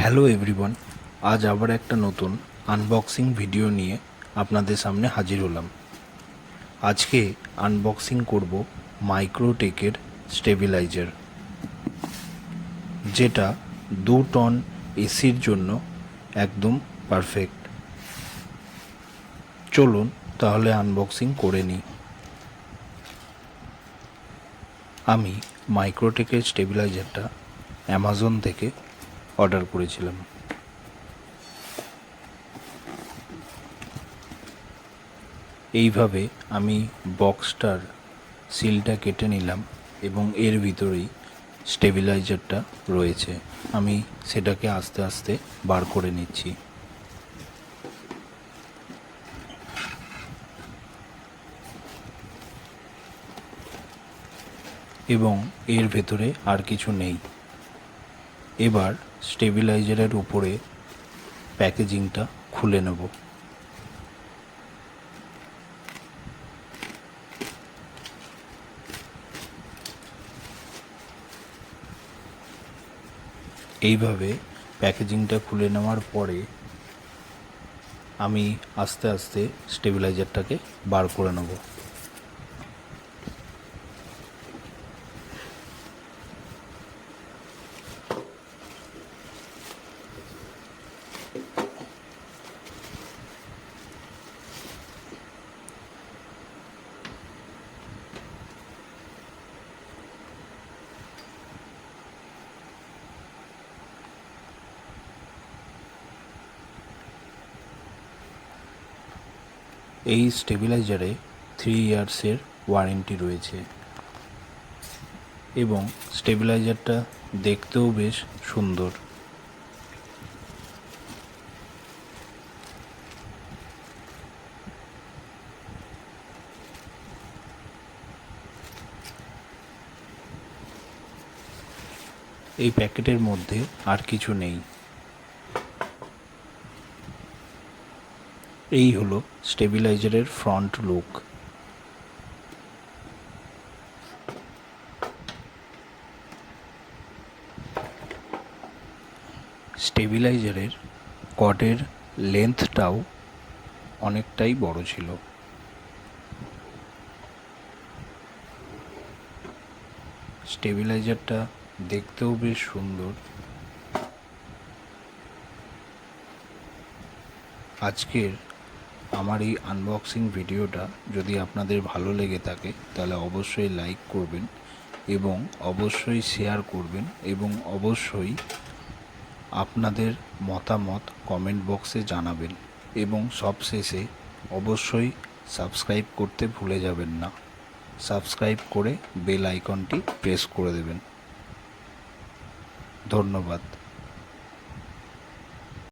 Hello everyone, আজ আবার একটা নতুন আনবক্সিং ভিডিও নিয়ে আপনাদের সামনে হাজির হলাম। আজকে আনবক্সিং করব মাইক্রোটেকের স্টেবিলাইজার, যেটা 2 টন এসির জন্য একদম পারফেক্ট। চলুন তাহলে আনবক্সিং করে নিই। আমি মাইক্রোটেকের স্টেবিলাইজারটা অ্যামাজন থেকে অর্ডার করেছিলাম। এইভাবে আমি বক্সটার সিলটা কেটে নিলাম এবং এর ভিতরেই স্টেবিলাইজারটা রয়েছে। আমি সেটাকে আস্তে আস্তে বার করে নিচ্ছি। এবং এর ভেতরে আর কিছু নেই। এবার স্টেবিলাইজারের উপরে প্যাকেজিংটা খুলে নেব। এইভাবে প্যাকেজিংটা খুলে নেওয়ার পরে আমি আস্তে আস্তে স্টেবিলাইজারটাকে বার করে নেব। এই স্টেবিলাইজারে 3 ইয়ার্সের ওয়ারেন্টি রয়েছে এবং স্টেবিলাইজারটা দেখতেও বেশ সুন্দর। এই প্যাকেটের মধ্যে আর কিছু নেই। এই হলো স্টেবিলাইজারের ফ্রন্ট লুক। স্টেবিলাইজারের কর্ডের লেন্থটাও অনেকটাই বড় ছিল। স্টেবিলাইজারটা দেখতেও বেশ সুন্দর। আজকের আমার এই আনবক্সিং ভিডিওটা যদি আপনাদের ভালো লেগে থাকে তাহলে অবশ্যই লাইক করবেন এবং অবশ্যই শেয়ার করবেন এবং অবশ্যই আপনাদের মতামত কমেন্ট বক্সে জানাবেন এবং সবশেষে অবশ্যই সাবস্ক্রাইব করতে ভুলে যাবেন না। সাবস্ক্রাইব করে বেল আইকনটি প্রেস করে দেবেন। ধন্যবাদ।